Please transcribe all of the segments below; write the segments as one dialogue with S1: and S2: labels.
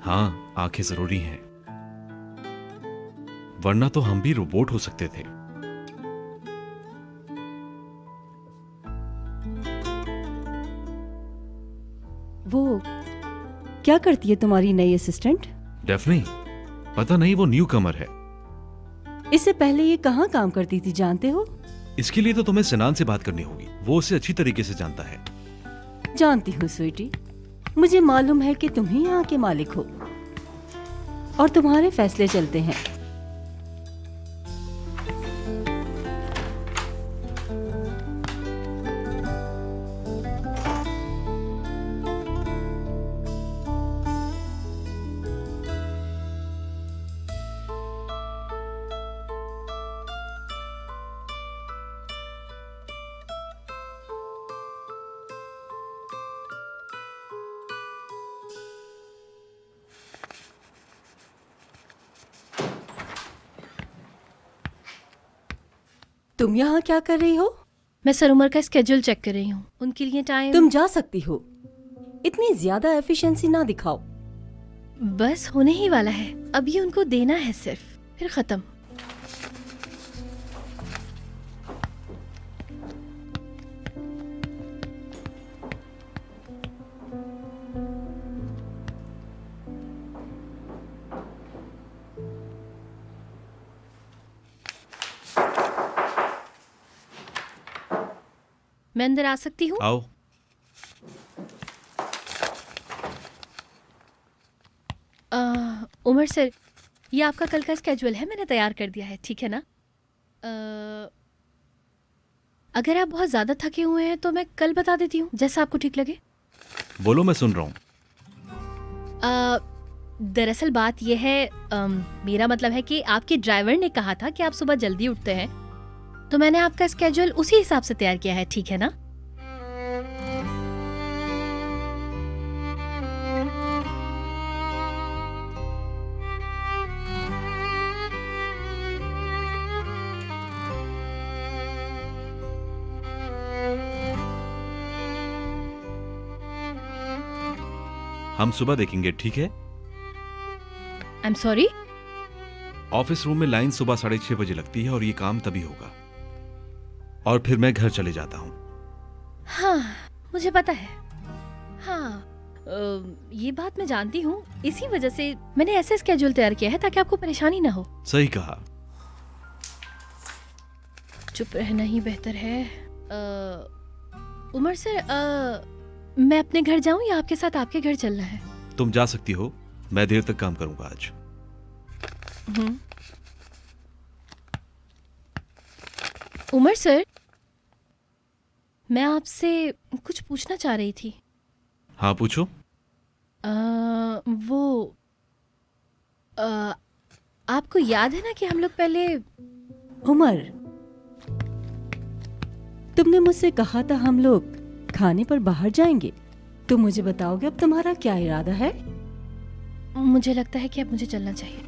S1: हाँ, आंखें जरूरी हैं, वरना तो हम भी रोबोट हो सकते थे।
S2: वो क्या करती है तुम्हारी नई असिस्टेंट?
S1: डेफनी, पता नहीं, वो न्यू कमर है।
S2: इससे पहले ये कहाँ काम करती थी जानते हो?
S1: इसके लिए तो तुम्हें सिनान से बात करनी होगी, वो उसे अच्छी तरीके से जानता है।
S2: जानती हूँ स्वीटी, मुझे मालूम है कि तुम ही यहाँ के मालिक हो और तुम्हारे फैसले चलते हैं। तुम यहाँ क्या कर रही हो?
S3: मैं सर उमर का स्केड्यूल चेक कर रही हूँ, उनके लिए टाइम।
S2: तुम जा सकती हो, इतनी ज्यादा एफिशिएंसी ना दिखाओ।
S3: बस होने ही वाला है, अभी उनको देना है सिर्फ, फिर खत्म। मैं अंदर आ सकती हूँ?
S1: आओ।
S3: उमर सर, ये आपका कल का स्केड्यूल है, मैंने तैयार कर दिया है, ठीक है ना? अगर आप बहुत ज़्यादा थके हुए हैं तो मैं कल बता देती हूँ, जैसा आपको ठीक लगे।
S1: बोलो, मैं सुन रहा हूँ।
S3: दरअसल बात यह है, मेरा मतलब है कि आपके ड्राइवर ने कहा था कि आप सुबह जल्दी उठते हैं, तो मैंने आपका स्केड्यूल उसी हिसाब से तैयार किया है, ठीक है ना?
S1: हम सुबह देखेंगे, ठीक है?
S3: I am sorry.
S1: Office room में लाइन सुबह 6:30 बजे लगती है और ये काम तभी होगा, और फिर मैं घर चले जाता हूँ।
S3: हाँ, मुझे पता है। हाँ, ये बात मैं जानती हूँ, इसी वजह से मैंने ऐसे स्केड्यूल तैयार किया है ताकि आपको परेशानी ना हो।
S1: सही कहा।
S3: चुप रहना ही बेहतर है। उमर सर, मैं अपने घर जाऊं या आपके साथ आपके घर चलना है?
S1: तुम जा सकती हो, मैं देर तक काम करूंगा आज।
S3: उमर सर, मैं आपसे कुछ पूछना चाह रही थी।
S1: हाँ, पूछो।
S3: वो आपको याद है ना कि हम लोग पहले।
S2: उमर, तुमने मुझसे कहा था हम लोग खाने पर बाहर जाएंगे। तुम मुझे बताओगे अब तुम्हारा क्या इरादा है?
S3: मुझे लगता है कि अब मुझे चलना चाहिए।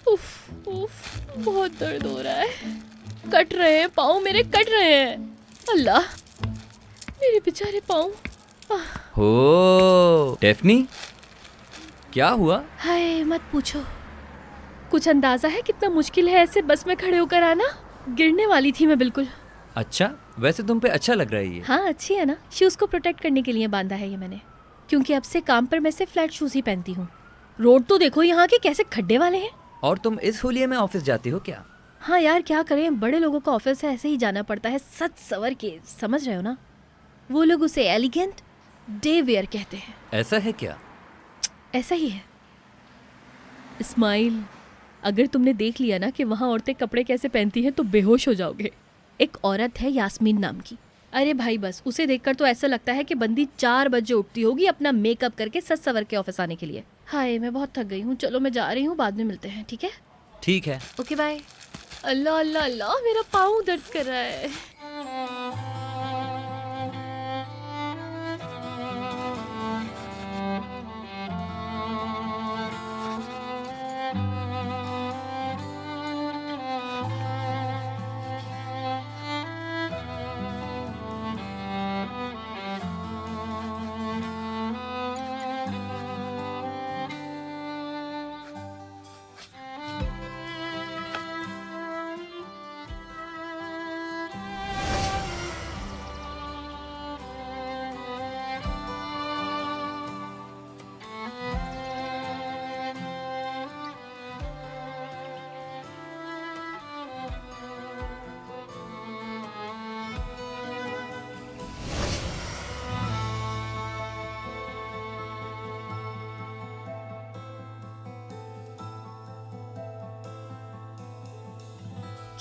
S3: उफ, उफ, बहुत दर्द हो रहा है, कट रहे हैं पाँव मेरे, कट रहे हैं। अल्लाह, मेरे बेचारे पाँव।
S4: हो डेफनी, क्या हुआ?
S3: हाय मत पूछो, कुछ अंदाजा है कितना मुश्किल है ऐसे बस में खड़े होकर आना? गिरने वाली थी मैं बिल्कुल।
S4: अच्छा, वैसे तुम पे अच्छा लग रहा है ये।
S3: हाँ अच्छी है ना, शूज़ को प्रोटेक्ट करने के लिए बांधा है ये मैंने, क्योंकि अब से काम पर मैं सिर्फ फ्लैट शूज़ ही पहनती हूँ। रोड तो देखो यहाँ के कैसे खड्डे वाले हैं।
S4: और तुम इस होलिये में ऑफिस जाती हो क्या?
S3: हाँ यार क्या करें, बड़े लोगों का ऑफिस है, ऐसे ही जाना पड़ता है, सच सवर के, समझ रहे हो ना? वो लोग उसे एलिगेंट डे वेयर कहते हैं।
S4: ऐसा है क्या?
S3: ऐसा ही है। इस्माइल, अगर तुमने देख लिया ना कि वहाँ औरतें कपड़े कैसे पहनती हैं तो बेहोश हो जाओगे। एक औरत है यास्मीन नाम की, अरे भाई बस उसे देखकर तो ऐसा लगता है कि बंदी 4 बजे उठती होगी अपना मेकअप करके सज सवर के ऑफिस आने के लिए। हाय मैं बहुत थक गई हूँ, चलो मैं जा रही हूँ, बाद में मिलते हैं, ठीक है?
S4: ठीक है।
S3: Okay bye. अल्लाह अल्लाह अल्लाह, मेरा पाँव दर्द कर रहा है।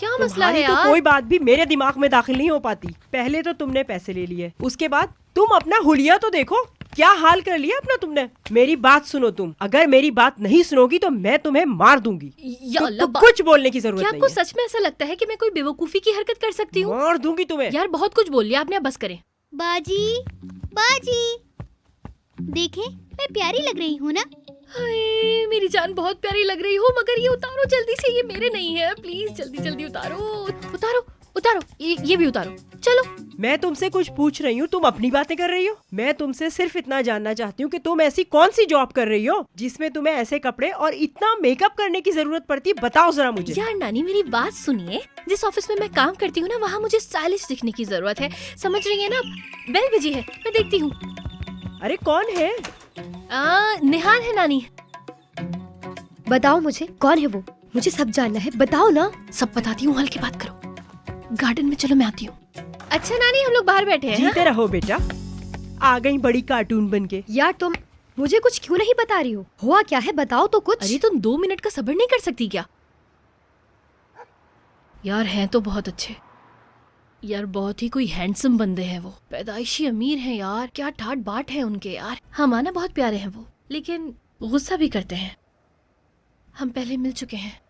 S3: क्या मसला है
S5: तुम्हारी तो
S3: यार?
S5: कोई बात भी मेरे दिमाग में दाखिल नहीं हो पाती। पहले तो तुमने पैसे ले लिए, उसके बाद तुम अपना हुलिया तो देखो, क्या हाल कर लिया अपना तुमने। मेरी बात सुनो तुम, अगर मेरी बात नहीं सुनोगी तो मैं तुम्हें मार दूंगी।
S3: या अल्लाह,
S5: कुछ बोलने की जरूरत
S3: क्या
S5: नहीं
S3: आपको
S5: है।
S3: सच में ऐसा लगता है कि मैं कोई बेवकूफी की हरकत कर सकती हूँ?
S5: मार दूंगी तुम्हें।
S3: यार बहुत कुछ बोल लिया आपने, अब बस करें।
S6: बाजी, बाजी, देखें मैं प्यारी लग रही हूँ ना?
S3: हाय मेरी जान बहुत प्यारी लग रही हो, मगर ये उतारो जल्दी से, ये मेरे नहीं है, प्लीज जल्दी जल्दी उतारो उतारो उतारो, ये भी उतारो। चलो
S5: मैं तुमसे कुछ पूछ रही हूँ, तुम अपनी बातें कर रही हो। मैं तुमसे सिर्फ इतना जानना चाहती हूँ कि तुम ऐसी कौन सी जॉब कर रही हो जिसमें तुम्हें ऐसे कपड़े और इतना मेकअप करने की जरूरत पड़ती है, बताओ जरा मुझे।
S3: यार नानी मेरी बात सुनिए, जिस ऑफिस में मैं काम करती हूँ ना, वहाँ मुझे स्टाइलिश दिखने की जरूरत है, समझ रही है ना? बेल बजी है, मैं देखती हूँ।
S5: अरे कौन है?
S3: निहान है नानी।
S7: बताओ मुझे कौन है वो, मुझे सब जानना है, बताओ ना।
S3: सब बताती हूँ, हल्की बात करो। गार्डन में चलो, मैं आती हूँ। अच्छा नानी हम लोग बाहर बैठे हैं।
S5: जीते रहो बेटा, आ गई बड़ी कार्टून बनके।
S7: यार तुम मुझे कुछ क्यों नहीं बता रही हो, हुआ क्या है बताओ तो कुछ।
S3: अरे तुम 2 मिनट का सब्र नहीं कर सकती क्या? यार हैं तो बहुत अच्छे यार, बहुत ही कोई हैंडसम बंदे हैं वो, पैदाइशी अमीर हैं यार, क्या ठाट बाट है उनके यार। हम आना बहुत प्यारे हैं वो, लेकिन गुस्सा भी करते हैं। हम पहले मिल चुके हैं,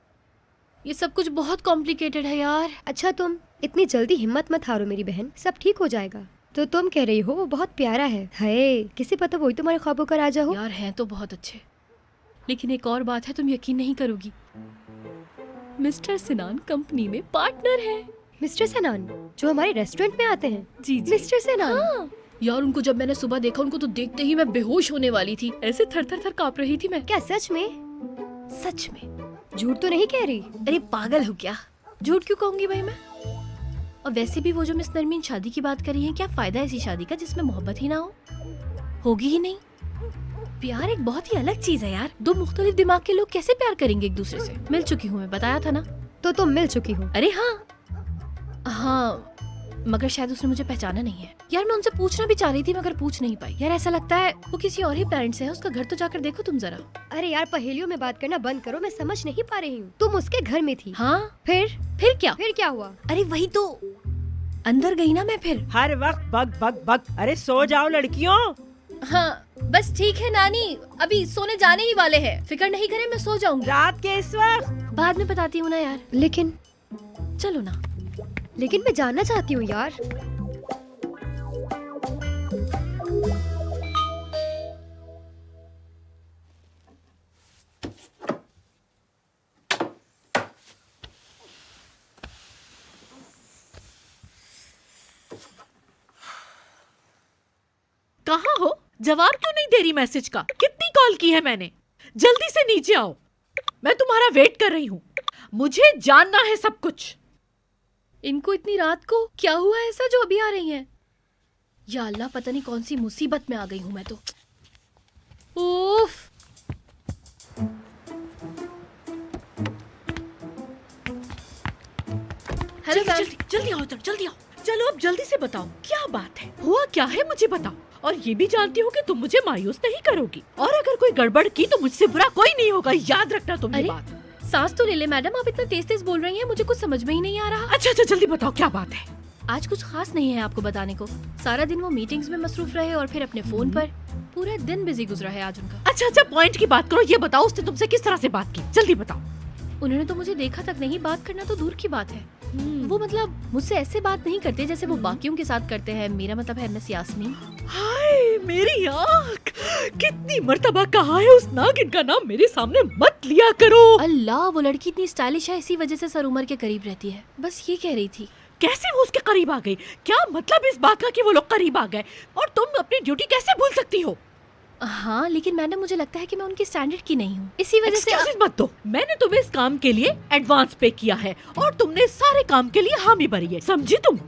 S3: ये सब कुछ बहुत कॉम्प्लिकेटेड है यार।
S7: अच्छा तुम इतनी जल्दी हिम्मत मत हारो मेरी बहन, सब ठीक हो जाएगा। तो तुम कह रही हो वो बहुत प्यारा है, हाय किसी पता वही तुम्हारे ख्वाबों का राजा हो।
S3: यार हैं तो बहुत अच्छे, लेकिन एक और बात है, तुम यकीन नहीं करोगी, मिस्टर सिनान कंपनी में पार्टनर है।
S7: मिस्टर सेनान जो हमारे रेस्टोरेंट में आते हैं?
S3: जी जी।
S7: मिस्टर सेनान?
S3: हाँ। यार उनको जब मैंने सुबह देखा, उनको तो देखते ही मैं बेहोश होने वाली थी, ऐसे थर थर थर कांप रही थी मैं।
S7: क्या सच में?
S3: सच में,
S7: झूठ तो नहीं कह रही?
S3: अरे पागल हो क्या, झूठ क्यों कहूंगी भाई मैं। और वैसे भी वो जो मिस नरमीन शादी की बात करी है, क्या फायदा ऐसी शादी का जिसमें मोहब्बत ही ना हो, होगी ही नहीं। प्यार एक बहुत ही अलग चीज है यार, दो मुख्तलिफ दिमाग के लोग कैसे प्यार करेंगे एक दूसरे से। मिल चुकी हूँ मैं, बताया था ना।
S7: तो तुम मिल चुकी हो?
S3: अरे हाँ, मगर शायद उसने मुझे पहचाना नहीं है। यार मैं उनसे पूछना भी चाह रही थी मगर पूछ नहीं पाई। यार ऐसा लगता है वो किसी और ही प्लानेट से है, उसका घर तो जाकर देखो तुम जरा।
S7: अरे यार पहेलियों में बात करना बंद करो, मैं समझ नहीं पा रही हूँ। तुम उसके घर में थी?
S3: हाँ।
S7: फिर क्या हुआ?
S3: अरे वही तो, अंदर गई ना मैं फिर।
S5: हर वक्त बग बग बग, अरे सो जाओ लड़कियों।
S3: हाँ बस ठीक है नानी, अभी सोने जाने ही वाले हैं, फिक्र नहीं करें, मैं सो जाऊंगी।
S5: रात के इस वक्त?
S3: बाद में बताती हूँ ना यार।
S7: लेकिन
S3: चलो ना।
S7: लेकिन मैं जानना चाहती हूँ यार।
S8: कहाँ हो? जवाब क्यों नहीं दे रही मैसेज का? कितनी कॉल की है मैंने? जल्दी से नीचे आओ, मैं तुम्हारा वेट कर रही हूँ, मुझे जानना है सब कुछ।
S3: इनको इतनी रात को क्या हुआ ऐसा जो अभी आ रही हैं? या अल्लाह, पता नहीं कौन सी मुसीबत में आ गई हूँ मैं तो। उफ। Hello ma'am.
S8: जल्दी आओ, जल्दी आओ। चलो अब जल्दी से बताओ क्या बात है, हुआ क्या है मुझे बताओ। और ये भी जानती हूँ कि तुम मुझे मायूस नहीं करोगी, और अगर कोई गड़बड़ की तो मुझसे बुरा कोई नहीं होगा, याद रखना तुम ये
S3: अरे
S8: बात।
S3: सांस तो ले ले मैडम, आप इतना तेज तेज बोल रही हैं, मुझे कुछ समझ में ही नहीं आ रहा।
S8: अच्छा जल्दी बताओ क्या बात है।
S3: आज कुछ खास नहीं है आपको बताने को, सारा दिन वो मीटिंग्स में मसरूफ रहे और फिर अपने फोन पर, पूरा दिन बिजी गुजरा है आज उनका।
S8: अच्छा पॉइंट की बात करो, ये बताओ उसने तुमसे किस तरह से बात की, जल्दी बताओ।
S3: उन्होंने तो मुझे देखा तक नहीं, बात करना तो दूर की बात है। वो मतलब मुझसे ऐसे बात नहीं करते जैसे वो बाकियों के साथ करते हैं, मेरा मतलब है मिस यास्मीन।
S8: हाय मेरी आँख, कितनी मर्तबा कहा है उस नागिन का नाम मेरे सामने मत लिया करो।
S3: अल्लाह, वो लड़की इतनी स्टाइलिश है, इसी वजह से सर उमर के करीब रहती है, बस ये कह रही थी।
S8: कैसे वो उसके करीब आ गई? क्या मतलब इस बात का कि वो लोग करीब आ गए? और तुम अपनी ड्यूटी कैसे भूल सकती हो?
S3: हाँ लेकिन मैडम मुझे लगता है कि मैं उनकी स्टैंडर्ड की नहीं हूँ, इसी वजह से।
S8: एक्सक्यूज मत दो, मैंने तुम्हें इस काम के लिए एडवांस पे किया है और तुमने सारे काम के लिए हामी भरी है, समझी तुम?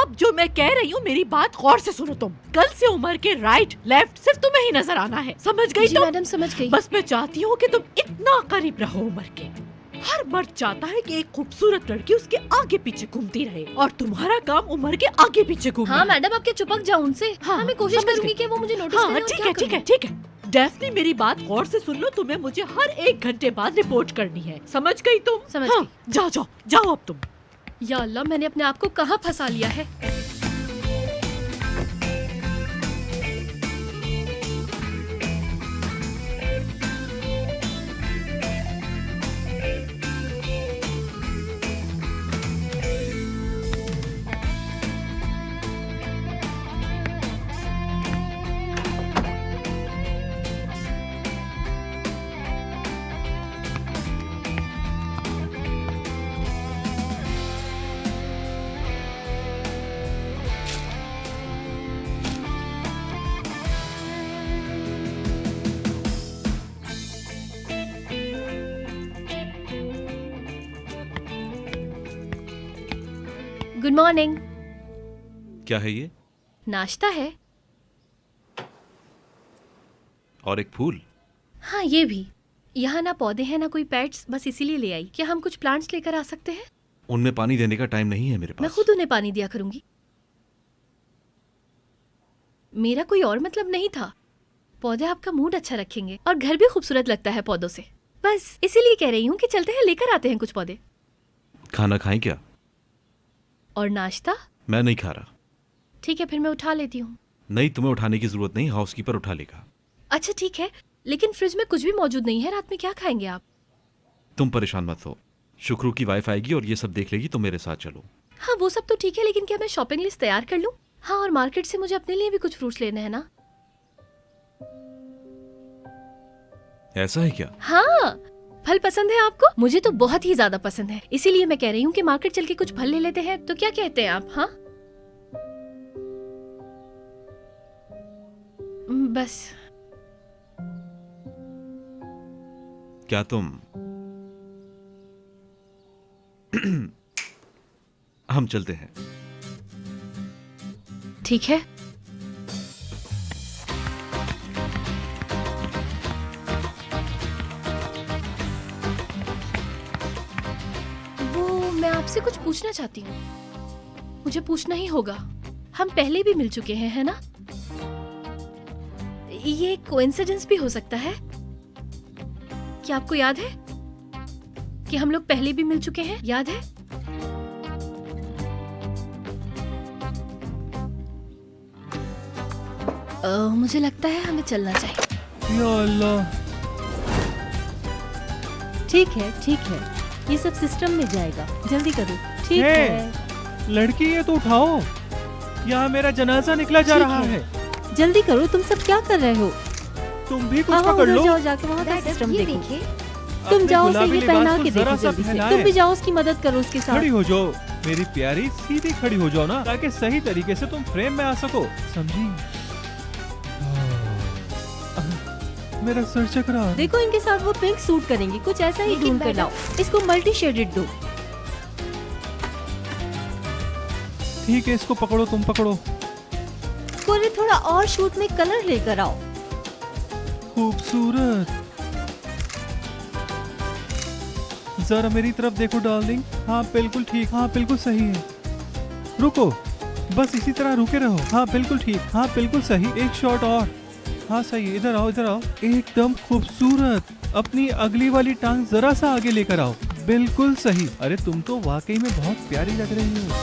S8: अब जो मैं कह रही हूँ मेरी बात गौर से सुनो तुम। कल से उमर के राइट लेफ्ट सिर्फ तुम्हें ही नजर आना है, समझ गई?
S3: जी
S8: तुम?
S3: मैडम समझ गई।
S8: बस मैं चाहती हूँ कि तुम इतना करीब रहो उमर के। हर मर्द चाहता है कि एक खूबसूरत लड़की उसके आगे पीछे घूमती रहे, और तुम्हारा काम उमर के आगे पीछे घूमना।
S3: हाँ मैडम, आप क्या चिपक जाओ उनसे? हाँ मैं कोशिश
S8: समझ
S3: करूंगी
S8: गई।
S3: कि वो मुझे नोटिस
S8: हाँ
S3: करें। और
S8: ठीक
S3: क्या
S8: है ठीक
S3: करूं?
S8: है ठीक है, डेफनी मेरी बात गौर से सुन लो, तुम्हें मुझे हर 1 घंटे बाद रिपोर्ट करनी है, समझ गई तुम?
S3: समझ
S8: हाँ,
S3: गई।
S8: जाओ जाओ जाओ अब तुम।
S3: या अल्लाह, मैंने अपने आप को कहाँ फंसा लिया है। Good morning.
S1: क्या है ये?
S3: नाश्ता है।
S1: और एक फूल?
S3: हाँ, ये भी। यहाँ ना पौधे हैं ना कोई पेट्स, बस इसीलिए ले आई। क्या हम कुछ प्लांट्स लेकर आ सकते हैं?
S1: उनमें पानी देने का टाइम नहीं है मेरे
S3: मैं
S1: पास।
S3: खुद उन्हें पानी दिया करूंगी। मेरा कोई और मतलब नहीं था। पौधे आपका मूड अच्छा रखेंगे और घर भी खूबसूरत लगता है पौधों से। बस इसीलिए कह रही हूँ कि चलते हैं, लेकर आते हैं कुछ पौधे।
S1: खाना खाएं क्या?
S3: और नाश्ता?
S1: मैं नहीं खा रहा।
S3: ठीक है, फिर मैं उठा लेती हूँ।
S1: नहीं, तुम्हें उठाने की जरूरत नहीं, हाउसकीपर उठा लेगा।
S3: अच्छा ठीक है, लेकिन फ्रिज में कुछ भी मौजूद नहीं है। रात में क्या खाएंगे आप?
S1: तुम परेशान मत हो, शुक्रू की वाइफ आएगी और ये सब देख लेगी, तुम मेरे साथ चलो।
S3: हाँ वो सब तो ठीक है, लेकिन क्या मैं शॉपिंग लिस्ट तैयार कर लूँ? हाँ, और मार्केट से मुझे अपने लिए भी कुछ फ्रूट्स लेने हैं ना।
S1: ऐसा है क्या?
S3: हाँ, फल पसंद है आपको? मुझे तो बहुत ही ज्यादा पसंद है, इसीलिए मैं कह रही हूँ कि मार्केट चल के कुछ फल ले लेते हैं। तो क्या कहते हैं आप? हाँ बस।
S1: क्या तुम हम चलते हैं।
S3: ठीक है। वो मैं आपसे कुछ पूछना चाहती हूँ। मुझे पूछना ही होगा। हम पहले भी मिल चुके हैं, है ना? ये कोइंसिडेंस भी हो सकता है। क्या आपको याद है कि हम लोग पहले भी मिल चुके हैं? याद है? मुझे लगता है हमें चलना चाहिए।
S9: या अल्लाह।
S2: ठीक है ठीक है, ये सब सिस्टम में जाएगा, जल्दी करो। ठीक
S9: हे,
S2: है
S9: लड़की ये तो उठाओ, यहाँ मेरा जनाजा निकला जा
S2: ठीक
S9: रहा
S2: है।
S9: है।
S2: जल्दी करो, तुम सब क्या कर रहे हो?
S9: तुम भी कुछ
S2: हाँ,
S9: पकड़
S2: उधर
S9: लो।
S2: जाओ, जाके वहाँ का
S7: डैड,
S2: सिस्टम
S7: ये
S2: देखो।
S7: देखिए।
S2: तुम
S9: अपने
S2: जाओ, उसे
S9: गुलाबी
S2: ये
S9: लिबास
S2: पहना
S9: को
S2: के
S9: जरा
S2: देखो
S9: सा
S2: जल्दी से।
S9: पहनाए।
S2: तुम भी जाओ, उसकी मदद करो उसके
S9: खड़ी
S2: साथ।
S9: हो जाओ मेरी प्यारी, सीधी खड़ी हो जाओ ना, ताकि सही तरीके से तुम फ्रेम में आ सको, समझी? मेरा सर चकरा रहा है।
S2: देखो, इनके साथ वो पिंक सूट करेंगे, कुछ ऐसा ही
S7: लेकिन
S2: ढूंढ कर
S7: मैडम-
S2: लाओ। इसको मल्टी शेडेड दो।
S9: ठीक है, इसको पकड़ो, तुम पकड़ो।
S2: कोरे थोड़ा और शूट में कलर लेकर आओ।
S9: खूबसूरत। जरा मेरी तरफ देखो डार्लिंग। हाँ बिल्कुल ठीक, हाँ बिल्कुल सही है। रुको, बस इसी तरह रुके रहो। हाँ बिल्कुल ठीक, हाँ बिल्कुल सही। एक शॉट और। हाँ सही है, इधर आओ, इधर आओ। एकदम खूबसूरत। अपनी अगली वाली टांग जरा सा आगे लेकर आओ। बिल्कुल सही। अरे तुम तो वाकई में बहुत प्यारी लग रही हो।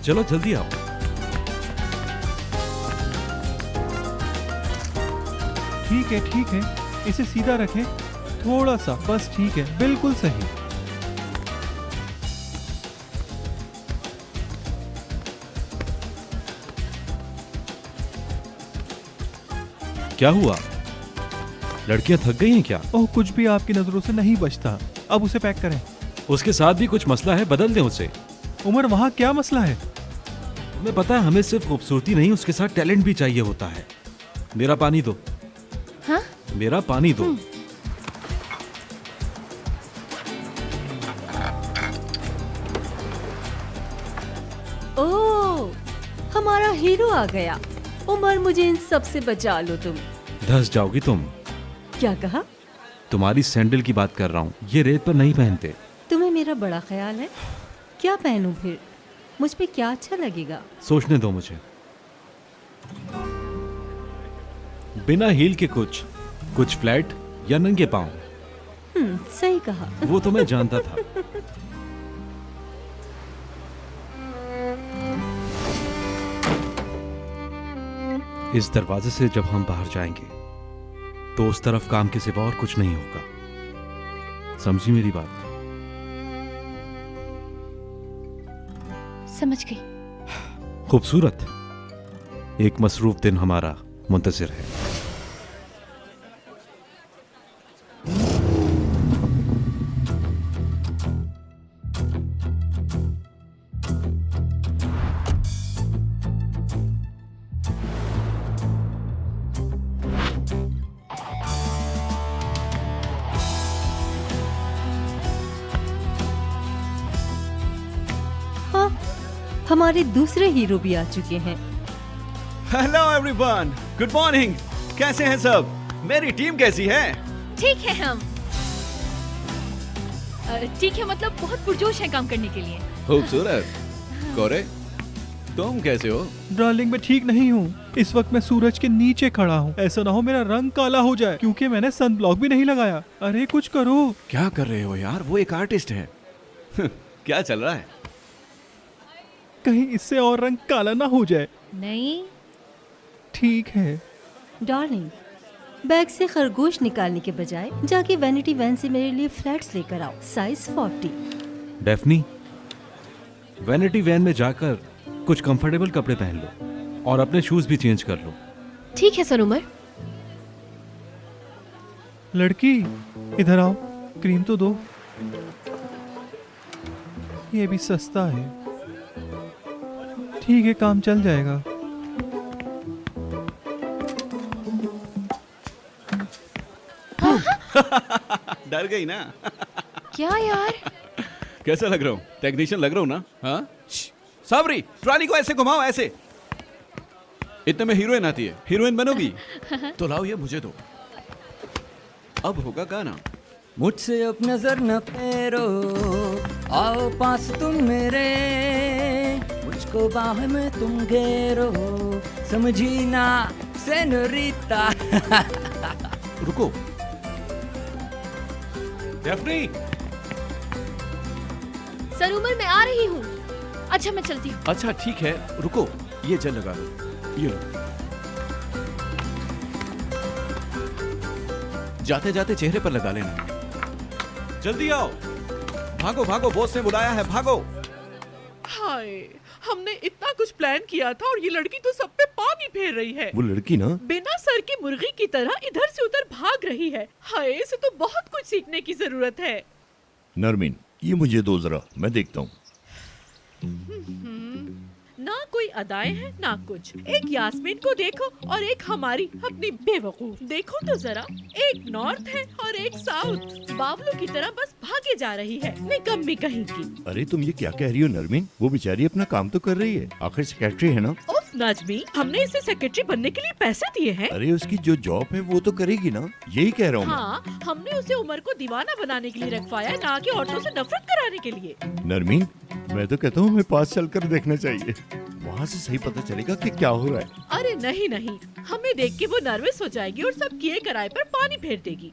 S1: चलो जल्दी आओ।
S9: ठीक है, इसे सीधा रखें, थोड़ा सा, बस ठीक है, बिल्कुल सही।
S1: क्या हुआ? लड़कियां थक गई हैं क्या?
S9: ओह, कुछ भी आपकी नजरों से नहीं बचता। अब उसे पैक करें।
S1: उसके साथ भी कुछ मसला है, बदल दें उसे।
S9: उमर, वहाँ क्या मसला है?
S1: तुम्हें पता है, हमें सिर्फ खूबसूरती नहीं, उसके साथ टैलेंट भी चाहिए होता है। मेरा पानी दो।
S3: हाँ?
S1: मेरा पानी दो।
S2: ओह, हमारा हीरो आ गया। उमर, मुझे इन सब से बचा लो तुम।
S1: धस जाओगी तुम।
S2: क्या कहा?
S1: तुम्हारी सैंडल की बात कर रहा हूँ, ये रेत पर नहीं पहनते।
S2: तुम्हें मेरा बड़ा ख्याल है। क्या पहनूं फिर? मुझ पे क्या अच्छा लगेगा?
S1: सोचने दो मुझे। बिना हील के कुछ फ्लैट या नंगे पांव,
S2: सही कहा।
S1: वो तो मैं जानता था। इस दरवाजे से जब हम बाहर जाएंगे तो उस तरफ काम के सिवा और कुछ नहीं होगा। समझी मेरी बात?
S3: समझ गई।
S1: खूबसूरत एक मसरूफ दिन हमारा मुंतज़िर है।
S2: हाँ, हमारे दूसरे हीरो भी आ चुके हैं।
S10: Hello everyone, good morning. कैसे हैं सब? मेरी टीम कैसी है?
S3: ठीक है हम। ठीक है मतलब बहुत पुरजोश है काम करने के लिए।
S10: खूबसूरत। कोरे, तुम कैसे हो?
S9: डार्लिंग मैं ठीक नहीं हूँ। इस वक्त मैं सूरज के नीचे खड़ा हूँ। ऐसा ना हो मेरा रंग काला हो जाए, क्योंकि मैंने सन ब्लॉक भी नहीं लगाया। अरे कुछ करो।
S10: क्या कर रहे हो यार? वो एक आर्टिस्ट है। क्या चल रहा है?
S9: कहीं इससे और रंग काला ना हो जाए।
S3: नहीं
S9: ठीक है।
S2: डार्लिंग, बैग से खरगोश निकालने के बजाय जाके वैनिटी वैन से मेरे लिए फ्लैट्स लेकर आओ, साइज 40।
S1: डेफनी, वैनिटी वैन में जाकर कुछ कंफर्टेबल कपड़े पहन लो और अपने शूज भी चेंज कर लो।
S3: ठीक है सर उमर।
S9: लड़की इधर आओ, क्रीम तो दो। ये भी सस्ता है। ठीक है, काम चल जाएगा।
S10: डर गई ना?
S3: क्या यार?
S10: कैसा लग रहा हूँ? टेक्नीशियन लग रहा हूँ ना? हाँ? साबरी, ट्रॉली को ऐसे घुमाओ, ऐसे। इतने में हीरोइन आती है। हीरोइन बनोगी? तो लाओ, ये मुझे दो। अब होगा गाना।
S4: मुझसे अब नजर न फेरो, आओ पास तुम मेरे, मुझको बाह में तुम घेरो, समझी ना सेनोरिटा।
S10: रुको डेफनी।
S3: सर उमर मैं आ रही हूँ। अच्छा मैं चलती हूँ।
S10: अच्छा ठीक है, रुको, ये जेल लगा लो। ये लो। जाते जाते चेहरे पर लगा लेना। जल्दी आओ, भागो भागो, बॉस ने बुलाया है, भागो।
S8: हाय, हमने इतना कुछ प्लान किया था और ये लड़की तो सब पे पानी फेर रही है।
S11: वो लड़की ना
S8: बिना सर की मुर्गी की तरह इधर से उधर भाग रही है। हाय, इसे तो बहुत कुछ सीखने की जरूरत है।
S11: नरमीन, ये मुझे दो जरा, मैं देखता हूँ।
S8: ना कोई अदाएं हैं ना कुछ। एक यास्मीन को देखो और एक हमारी अपनी बेवकूफ। देखो तो जरा, एक नॉर्थ है और एक साउथ। बावलों की तरह बस भागे जा रही है, निकम्मी कहीं की।
S11: अरे तुम ये क्या कह रही हो नरमीन? वो बेचारी अपना काम तो कर रही है, आखिर सेक्रेटरी है ना।
S8: उफ नाजमी, हमने इसे सेक्रेटरी बनने के लिए पैसे दिए हैं।
S11: अरे उसकी जो जॉब है वो तो करेगी ना, यही कह रहा हूँ
S8: हाँ, हमने उसे उमर को दीवाना बनाने के लिए रखवाया, ना कि औरतों से नफरत कराने के लिए।
S11: नरमीन, मैं तो कहता हूँ हमें पास चलकर देखना चाहिए, वहाँ से सही पता चलेगा कि क्या हो रहा है।
S8: अरे नहीं नहीं, हमें देख के वो नर्वस हो जाएगी और सब किए कराए पर पानी फेर देगी।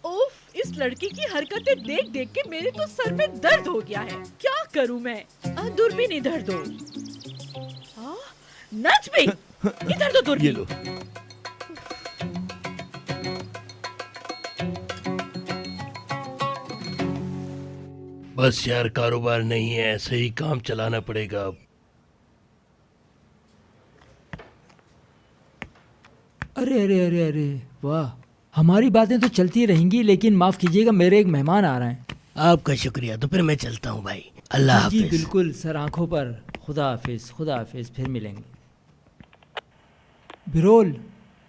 S8: उफ, इस लड़की की हरकतें देख देख के मेरे तो सर में दर्द हो गया है। क्या करूं मैं? दूरबीन इधर दो। नजमी, इधर दो दूरबीन।
S11: ये लो।
S12: बस यार, कारोबार नहीं है, ऐसे ही काम चलाना पड़ेगा अब।
S13: अरे अरे अरे अरे वाह, हमारी बातें तो चलती रहेंगी, लेकिन माफ कीजिएगा मेरे एक मेहमान आ रहे हैं।
S12: आपका शुक्रिया, तो फिर मैं चलता हूँ भाई। अल्लाह
S13: जी
S12: हाफिज।
S13: बिल्कुल सर, आंखों पर। खुदा हाफिज, खुदा हाफिज, फिर मिलेंगे। बिरोल,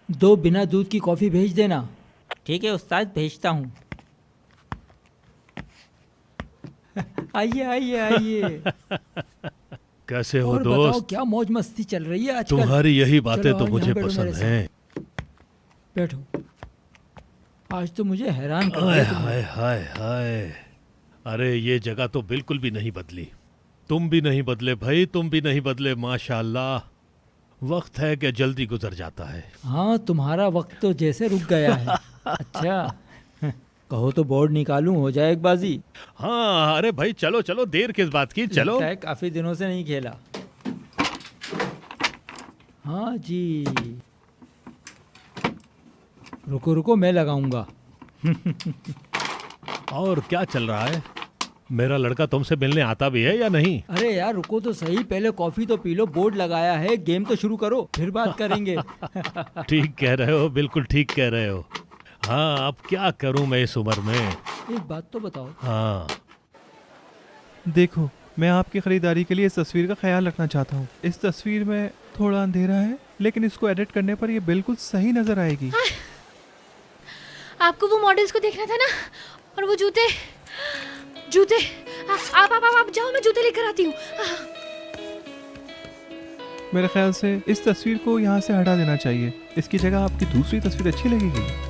S13: 2 बिना दूध की कॉफ़ी भेज देना। ठीक है उस्ताद, भेजता हूँ। आइए आइए आइए।
S12: कैसे हो
S13: और बताओ,
S12: दोस्त?
S13: क्या मौज मस्ती चल रही है आजकल?
S12: तुम्हारी यही बातें
S13: चलो
S12: तो
S13: आओ,
S12: मुझे
S13: यहाँ बैठो
S12: पसंद
S13: मेरे
S12: हैं।
S13: साथ। बैठो। आज तो मुझे हैरान कर
S12: हाय
S13: दिया तुमने।
S12: हाय हाय हाय, अरे ये जगह तो बिल्कुल भी नहीं बदली। तुम भी नहीं बदले भाई, तुम भी नहीं बदले माशाल्लाह। वक्त है कि जल्दी गुजर जाता है।
S13: हाँ, तुम्हारा वक्त तो जैसे रुक गया है। अच्छा कहो तो बोर्ड निकालूं, हो जाए एक बाजी।
S12: हाँ अरे भाई चलो चलो, देर किस बात की, चलो।
S13: लगता है काफी दिनों से नहीं खेला। हाँ जी, रुको रुको, मैं लगाऊंगा।
S12: और क्या चल रहा है? मेरा लड़का तुमसे मिलने आता भी है या नहीं?
S13: अरे यार रुको तो सही, पहले कॉफी तो पी लो, बोर्ड लगाया है, गेम तो शुरू करो, फिर बात करेंगे।
S12: ठीक कह रहे हो, बिल्कुल ठीक कह रहे हो। हाँ अब क्या करूं मैं इस उम्र में।
S13: एक बात तो बताओ।
S12: हाँ
S9: देखो, मैं आपकी खरीदारी के लिए इस तस्वीर का ख्याल रखना चाहता हूँ। इस तस्वीर में थोड़ा अंधेरा है, लेकिन इसको एडिट करने पर ये बिल्कुल सही नजर आएगी।
S3: आपको वो मॉडल्स को देखना था ना, और वो जूते जूते आप जाओ, मैं जूते लेकर आती हूँ।
S9: मेरे ख्याल से इस तस्वीर को यहाँ से हटा देना चाहिए, इसकी जगह आपकी दूसरी तस्वीर अच्छी लगेगी।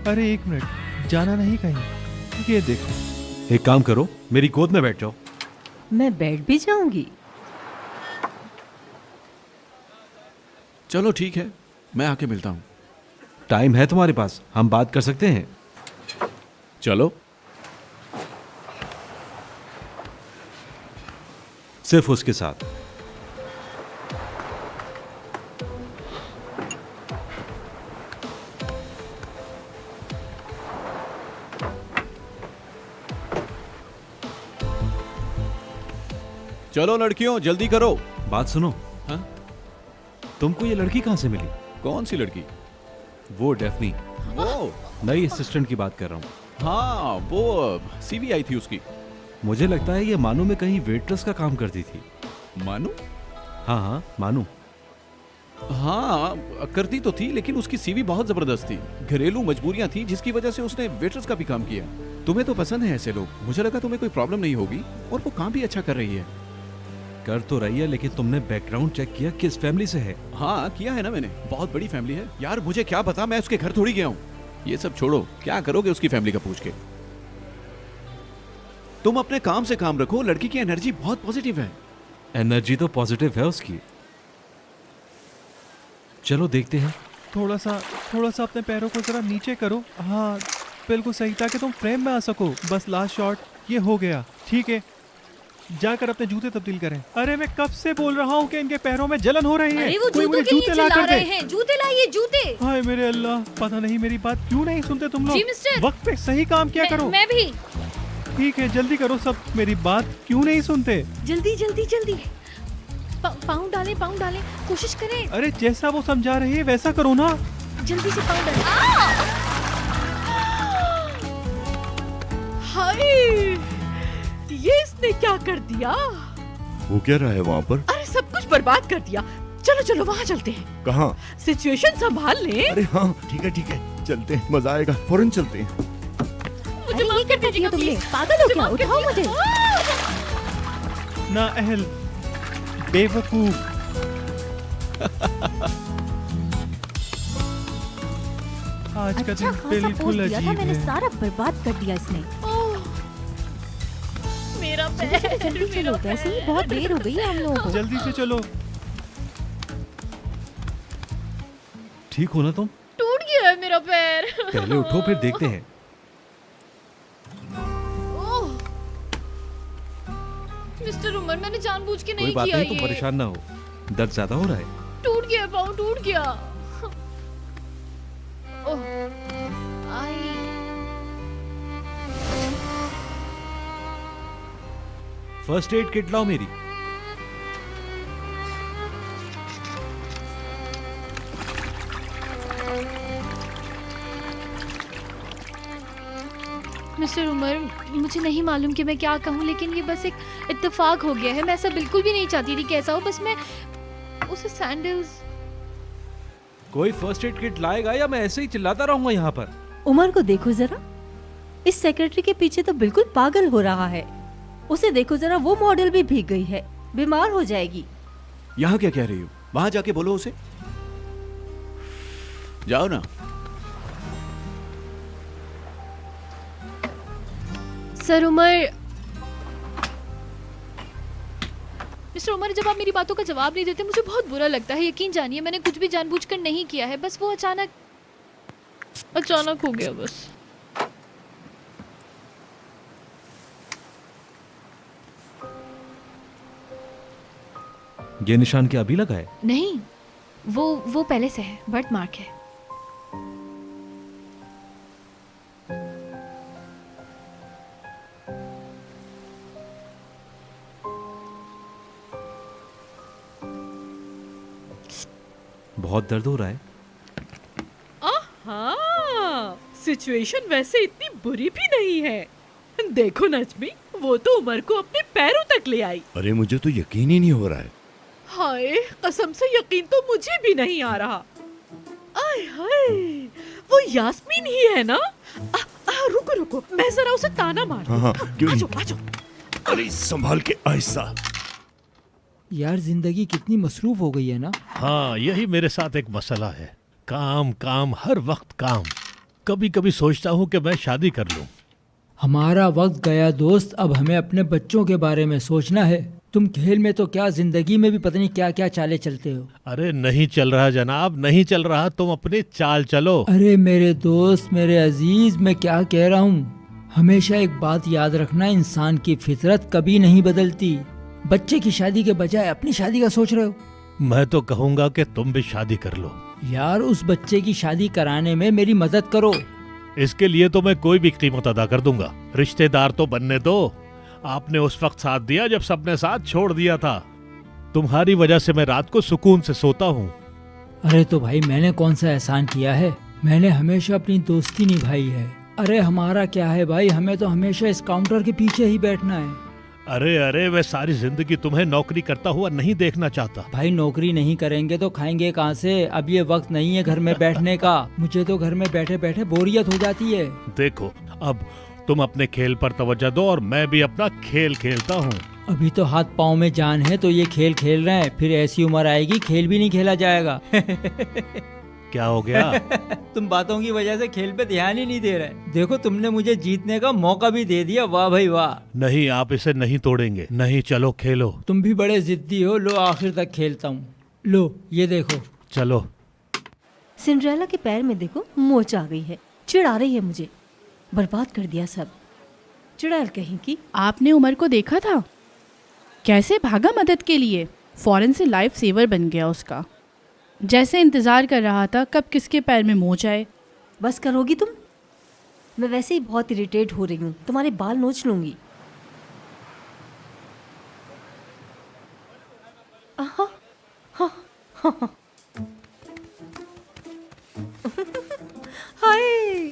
S9: अरे एक मिनट, जाना नहीं कहीं, ये देखो।
S1: एक काम करो, मेरी गोद में बैठ जाओ।
S2: मैं बैठ भी जाऊंगी।
S10: चलो ठीक है, मैं आके मिलता हूँ।
S1: टाइम है तुम्हारे पास, हम बात कर सकते हैं।
S10: चलो।
S1: सिर्फ उसके साथ।
S10: चलो लड़कियों, जल्दी करो।
S1: बात सुनो।
S10: हाँ?
S1: तुमको ये लड़की कहाँ से मिली?
S10: कौन सी लड़की?
S1: वो डेफनी,
S10: वो
S1: नई असिस्टेंट की बात कर रहा हूँ।
S10: हाँ, वो सीवी आई थी उसकी।
S1: मुझे लगता है ये मानू में कहीं वेट्रेस का काम करती थी।
S10: मानू?
S1: हाँ हाँ, मानू।
S10: हाँ करती तो थी, लेकिन उसकी सीवी बहुत जबरदस्त थी। घरेलू मजबूरियां थी जिसकी वजह से उसने वेट्रेस का भी काम किया। तुम्हें तो पसंद है ऐसे लोग, मुझे लगा तुम्हें कोई प्रॉब्लम नहीं होगी। और वो काम भी अच्छा कर रही है।
S1: कर तो रही है, लेकिन तुमने बैकग्राउंड चेक किया किस फैमिली से है?
S10: हाँ किया है ना मैंने, बहुत बड़ी फैमिली है। यार मुझे क्या पता, मैं उसके घर थोड़ी गया हूँ। ये सब छोड़ो, क्या करोगे उसकी फैमिली का पूछ के। तुम अपने काम से काम रखो, लड़की की एनर्जी बहुत पॉजिटिव है।
S1: एनर्जी तो पॉजिटिव है उसकी। चलो देखते हैं।
S9: थोड़ा सा अपने पैरों को जरा नीचे करो। हाँ बिल्कुल सही, ताकि तुम फ्रेम में आ सको। बस लास्ट शॉट, ये हो गया। ठीक है, जाकर अपने जूते तब्दील करें। अरे मैं कब से बोल रहा हूँ कि इनके पैरों में जलन हो रही है।
S3: अरे वो
S9: कोई
S3: जूतों
S9: मुझे
S3: के लिए
S9: जूते ला
S3: चिल्ला
S9: कर दे।
S3: रहे हैं, जूते लाइए जूते।
S9: हाय मेरे अल्लाह, पता नहीं मेरी बात क्यों नहीं सुनते तुम
S3: जी
S9: लोग।
S3: मिस्टर।
S9: वक्त पे सही काम किया करो।
S3: मैं भी।
S9: ठीक है, जल्दी करो सब, मेरी बात क्यों नहीं सुनते।
S3: जल्दी जल्दी जल्दी। पाँव डालें, कोशिश करें।
S9: अरे जैसा वो समझा रही है वैसा करो ना।
S3: जल्दी से पाँव डालें।
S8: हाय, ये इसने क्या कर दिया?
S11: वो क्या रहा है वहाँ पर?
S8: अरे सब कुछ बर्बाद कर दिया। चलो चलो वहाँ चलते हैं।
S11: कहाँ?
S8: सिचुएशन संभाल ले।
S11: अरे हाँ ठीक है, चलते हैं, मजा आएगा, फौरन चलते हैं।
S8: मुझे माफ कर दीजिएगा
S2: तुमने
S8: प्लीज।
S2: पागल हो क्या? उठाओ मुझे।
S9: ना अहल, बेवकूफ। आज का दिन बिल्कुल अजीब
S2: मैंने
S9: है।
S2: सारा बर्बाद कर दिया इसने।
S3: मेरा पैर,
S2: जल्दी चलो, वैसे ही बहुत देर हो गई है हम लोगों को।
S9: जल्दी से चलो।
S1: ठीक हो ना तुम?
S3: टूट गया है मेरा पैर।
S1: पहले उठो, फिर देखते हैं।
S3: मिस्टर उमर, मैंने जानबूझ के
S1: कोई
S3: नहीं
S1: बात
S3: किया
S1: नहीं, तुम
S3: ये।
S1: परेशान ना हो। दर्द ज्यादा हो रहा है?
S3: टूट गया पाँव, टूट गया। ओह, आई।
S1: फर्स्ट एड किट लाओ मेरी।
S3: मिस्टर उमर, मुझे नहीं मालूम कि मैं क्या कहूँ, लेकिन ये बस एक इत्तेफाक हो गया है। मैं ऐसा बिल्कुल भी नहीं चाहती थी कि ऐसा हो, बस मैं उसे सैंडल्स।
S1: कोई फर्स्ट एड किट लाएगा या मैं ऐसे ही चिल्लाता रहूंगा यहाँ पर?
S2: उमर को देखो जरा, इस सेक्रेटरी के पीछे तो बिल्कुल पागल हो रहा है। उसे देखो जरा, वो मॉडल भी भीग गई है, बीमार हो जाएगी।
S10: यहाँ क्या कह रही हो? वहां जाके बोलो उसे। जाओ ना।
S3: सर उमर, मिस्टर उमर, जब आप मेरी बातों का जवाब नहीं देते मुझे बहुत बुरा लगता है। यकीन जानिए मैंने कुछ भी जानबूझकर नहीं किया है, बस वो अचानक हो गया बस।
S1: ये निशान क्या अभी लगा है?
S3: नहीं, वो पहले से है, बर्थ मार्क है।
S1: बहुत दर्द हो रहा है।
S8: आहा, सिचुएशन वैसे इतनी बुरी भी नहीं है। देखो नजमी, वो तो उमर को अपने पैरों तक ले आई।
S11: अरे मुझे तो यकीन ही नहीं हो रहा है।
S8: हाय, कसम से यकीन तो मुझे भी नहीं आ रहा। आय हाय, वो यास्मीन ही है ना? रुको, मैं जरा उसे ताना मार।
S11: हाँ, क्यों नहीं?
S8: आजो।
S11: अरे संभाल के, आहिस्ता।
S13: यार जिंदगी कितनी मसरूफ हो गई है ना।
S12: हाँ, यही मेरे साथ एक मसला है। काम काम, हर वक्त काम। कभी कभी सोचता हूँ कि मैं शादी कर लूँ।
S13: हमारा वक्त गया दोस्त, अब हमें अपने बच्चों के बारे में सोचना है। तुम खेल में तो क्या, जिंदगी में भी पता नहीं क्या क्या चाले चलते हो।
S12: अरे नहीं चल रहा जनाब, नहीं चल रहा, तुम अपनी चाल चलो।
S13: अरे मेरे दोस्त, मेरे अजीज, मैं क्या कह रहा हूँ, हमेशा एक बात याद रखना, इंसान की फितरत कभी नहीं बदलती। बच्चे की शादी के बजाय अपनी शादी का सोच रहे हो।
S12: मैं तो कहूँगा कि तुम भी शादी कर लो।
S13: यार उस बच्चे की शादी कराने में मेरी मदद करो।
S12: इसके लिए तो मैं कोई भी कीमत अदा कर दूंगा। रिश्तेदार तो बनने दो। आपने उस वक्त साथ दिया जब सबने साथ छोड़ दिया था। तुम्हारी वजह से मैं रात को सुकून से सोता हूँ।
S13: अरे तो भाई मैंने कौन सा एहसान किया है, मैंने हमेशा अपनी दोस्ती निभाई है। अरे हमारा क्या है भाई, हमें तो हमेशा इस काउंटर के पीछे ही बैठना है।
S12: अरे मैं सारी जिंदगी तुम्हें नौकरी करता हुआ नहीं देखना चाहता।
S13: भाई नौकरी नहीं करेंगे तो खाएंगे कहाँ से? अब ये वक्त नहीं है घर में बैठने का। मुझे तो घर में बैठे बैठे बोरियत हो जाती है।
S12: देखो, अब तुम अपने खेल पर तवज्जो दो और मैं भी अपना खेल खेलता हूँ।
S13: अभी तो हाथ पाँव में जान है तो ये खेल खेल रहे हैं, फिर ऐसी उम्र आएगी खेल भी नहीं खेला जाएगा।
S12: क्या हो गया?
S13: तुम बातों की वजह से खेल पे ध्यान ही नहीं दे रहे। देखो तुमने मुझे जीतने का मौका भी दे दिया, वाह भाई वाह।
S12: नहीं, आप इसे नहीं तोड़ेंगे। नहीं, चलो खेलो।
S13: तुम भी बड़े जिद्दी हो। लो आखिर तक खेलता हूँ। लो ये देखो।
S12: चलो।
S2: सिंड्रेला के पैर में देखो मोच आ गई है, चिढ़ा रही है मुझे। बर्बाद कर दिया सब, चिड़ैल कहीं की।
S14: आपने उमर को देखा था कैसे भागा मदद के लिए? फौरन से लाइफ सेवर बन गया उसका। जैसे इंतजार कर रहा था कब किसके पैर में मोच आए।
S2: बस करोगी तुम? मैं वैसे ही बहुत इरिटेट हो रही हूँ, तुम्हारे बाल नोच लूंगी। हाय,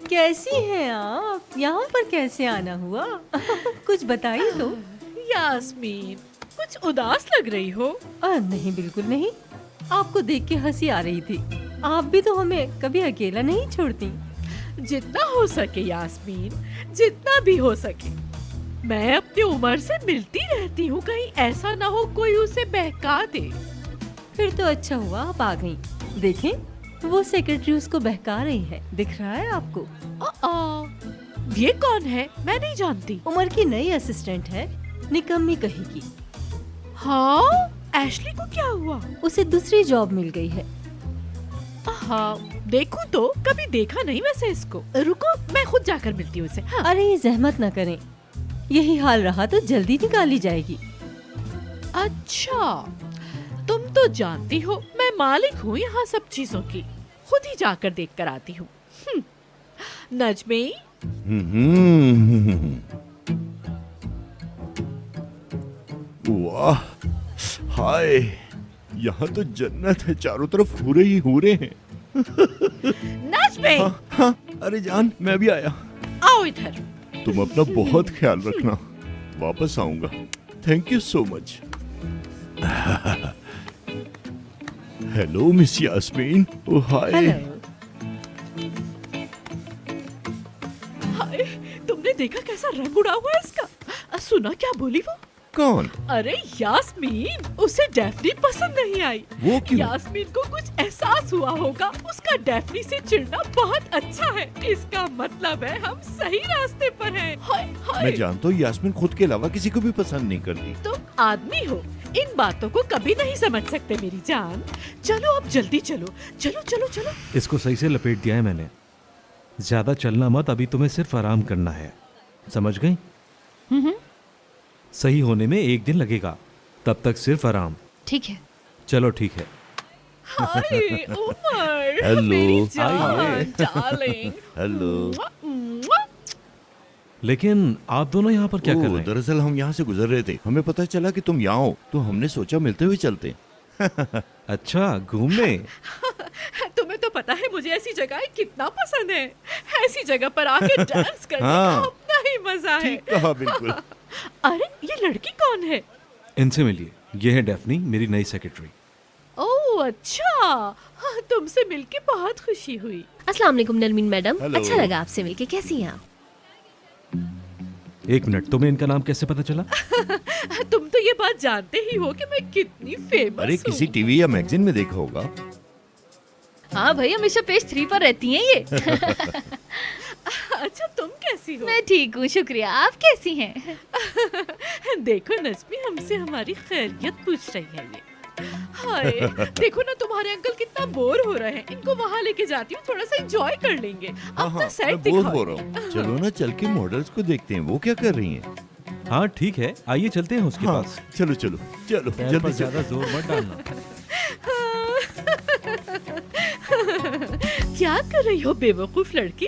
S2: कैसी हैं आप? यहाँ पर कैसे आना हुआ? कुछ बताइए तो।
S8: यास्मीन, कुछ उदास लग रही हो।
S2: नहीं बिल्कुल नहीं, आपको देख के हंसी आ रही थी। आप भी तो हमें कभी अकेला नहीं छोड़ती।
S8: जितना हो सके यास्मीन, जितना भी हो सके। मैं अपनी उमर से मिलती रहती हूँ, कहीं ऐसा ना हो कोई उसे बहका दे।
S2: फिर तो अच्छा हुआ आप आ गई। देखें, वो सेक्रेटरी उसको बहका रही है, दिख रहा है आपको?
S8: ये कौन है? मैं नहीं जानती।
S2: उमर की नई असिस्टेंट है, निकम्मी कहेगी।
S8: हाँ, एशली को क्या हुआ?
S2: उसे दूसरी जॉब मिल गई है।
S8: हाँ, देखूं तो कभी देखा नहीं वैसे इसको। रुको, मैं खुद जाकर मिलती हूँ इसे। हाँ।
S2: अरे जहमत ना करें, यही हाल रहा तो जल्दी निकाली जाएगी।
S8: अच्छा, तुम तो जानती हो मैं मालिक हूँ यहाँ सब चीजों की। खुद ही जाकर देख कर आती हूँ। नजमी।
S11: वाह, हाय, यहाँ तो जन्नत है, चारों तरफ हूरे ही हूरे हैं।
S8: नजमी।
S11: हाँ, अरे जान, मैं भी आया।
S8: आओ इधर।
S11: तुम अपना बहुत ख्याल रखना, वापस आऊंगा। Thank you so much. Hello miss Yasmin. Oh hi.
S8: Hi, तुमने देखा कैसा रंग उड़ा हुआ है इसका? सुना क्या बोली वो?
S11: कौन?
S8: अरे यास्मीन, उसे डैफ्नी पसंद नहीं आई।
S11: वो क्यों?
S8: यास्मीन को कुछ एहसास हुआ होगा। उसका डैफ्नी से चिढ़ना बहुत अच्छा है। इसका मतलब है हम सही रास्ते पर हैं। हाय हाय।
S11: मैं जानता हूँ यास्मीन खुद के अलावा किसी को भी पसंद नहीं करती।
S8: तुम आदमी हो, इन बातों को कभी नहीं समझ सकते मेरी जान। चलो अब जल्दी चलो, चलो चलो चलो।
S1: इसको सही से लपेट दिया है मैंने। ज्यादा चलना मत, अभी तुम्हें सिर्फ आराम करना है, समझ गई? सही होने में 1 दिन लगेगा, तब तक सिर्फ आराम।
S3: ठीक है।
S1: चलो ठीक है।
S8: हाय उमर,
S11: हेलो।
S8: मेरी जान, डार्लिंग।
S11: हेलो।
S1: लेकिन आप दोनों यहाँ पर क्या कर रहे हैं?
S11: दरअसल हम यहाँ से गुजर रहे थे, हमें पता चला कि तुम यहाँ हो, तो हमने सोचा मिलते हुए चलते।
S1: अच्छा, घूमने?
S8: तुम्हें तो पता है मुझे ऐसी जगह कितना पसंद है। ऐसी जगह पर आके डांस करने
S11: हाँ।
S8: का अपना ही मजा है।
S11: ठीक कहा, बिल्कुल।
S8: अरे ये लड़की कौन है?
S1: इनसे मिलिए, ये है डेफनी, मेरी नई सेक्रेटरी।
S8: ओह अच्छा, हाँ, तुमसे मिलके बहुत खुशी हुई।
S3: अस्सलाम वालेकुम नरमीन मैडम।
S11: हेलो।
S3: अच्छा लगा आपसे मिलके। कैसी हैं आप?
S1: 1 मिनट, तुम्हें इनका नाम कैसे पता चला?
S8: तुम तो ये बात जानते ही हो कि मैं कितनी फेमस
S11: अरे किसी टीवी या मैगजीन में देखा होगा।
S3: हाँ भाई, हमेशा पेज 3 पर रहती हैं ये।
S8: अच्छा तुम कैसी हो?
S3: मैं ठीक हूँ, शुक्रिया। आप कैसी हैं?
S8: देखो नज़मी हमसे हमारी खैरियत पूछ रही है ये। हाय, देखो ना तुम्हारे अंकल कितना बोर हो रहे हैं। इनको वहाँ लेके जाती हूँ, थोड़ा सा एंजॉय कर लेंगे। अब तो सेट
S11: मैं बोर हो रहा हूँ। चलो ना चल के मॉडल्स को देखते हैं, वो क्या कर रही हैं।
S1: हाँ ठीक है, आइए चलते हैं उसके
S11: हाँ,
S1: पास।
S11: चलो चलो चलो
S1: पैर
S11: जल्दी
S1: पर
S11: से।
S1: ज्यादा जोर मत डालना।
S8: क्या कर रही हो बेवकूफ लड़की?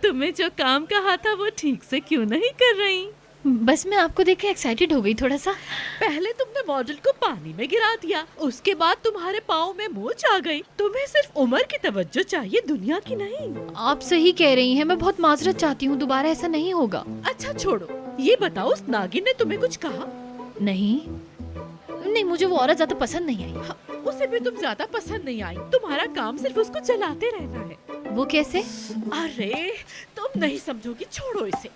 S8: तुम्हें जो काम कहा था वो ठीक से क्यों नहीं कर रही?
S3: बस मैं आपको देख के एक्साइटेड हो गई थोड़ा सा।
S8: पहले तुमने मॉडल को पानी में गिरा दिया, उसके बाद तुम्हारे पाँव में मोच आ गई। तुम्हें सिर्फ उम्र की तवज्जो चाहिए, दुनिया की नहीं।
S3: आप सही कह रही हैं, मैं बहुत माजरत चाहती हूँ, दोबारा ऐसा नहीं होगा।
S8: अच्छा छोड़ो, ये बताओ उस नागिन ने तुम्हें कुछ कहा?
S3: नहीं नहीं, मुझे वो औरत ज्यादा पसंद नहीं आई।
S8: हाँ, उसे भी तुम ज्यादा पसंद नहीं आई। तुम्हारा काम सिर्फ उसको जलाते रहना है।
S3: वो कैसे?
S8: अरे तुम नहीं समझोगी, छोड़ो इसे।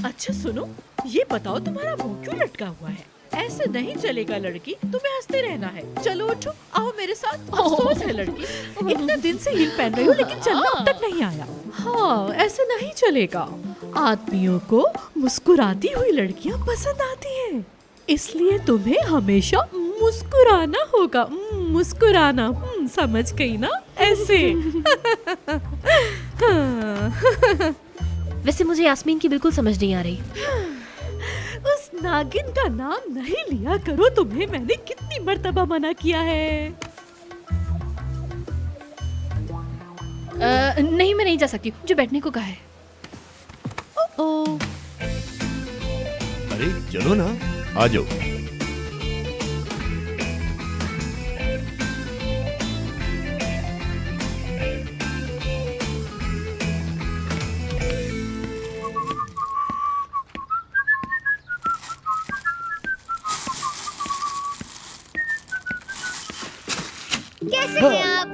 S8: अच्छा सुनो, ये बताओ तुम्हारा मुंह क्यों लटका हुआ है? ऐसे नहीं चलेगा लड़की, तुम्हें हंसते रहना है। चलो उठो, आओ मेरे साथ। अफसोस है लड़की, इतने दिन से हील पहन रही हो लेकिन चलना अब तक नहीं आया। हाँ, ऐसे नहीं चलेगा। आदमियों को मुस्कुराती हुई लड़कियां पसंद आती हैं, इसलिए तुम्हें हमेशा मुस्कुराना होगा। मुस्कुराना, समझ गई ना? ऐसे।
S3: वैसे मुझे यास्मीन की बिल्कुल समझ नहीं आ रही।
S8: उस नागिन का नाम नहीं लिया करो, तुम्हें मैंने कितनी मर्तबा मना किया है।
S3: नहीं, मैं नहीं जा सकती, मुझे बैठने को कहा है।
S8: ओ
S11: अरे चलो ना, आ जाओ।
S6: कैसे हैं आप?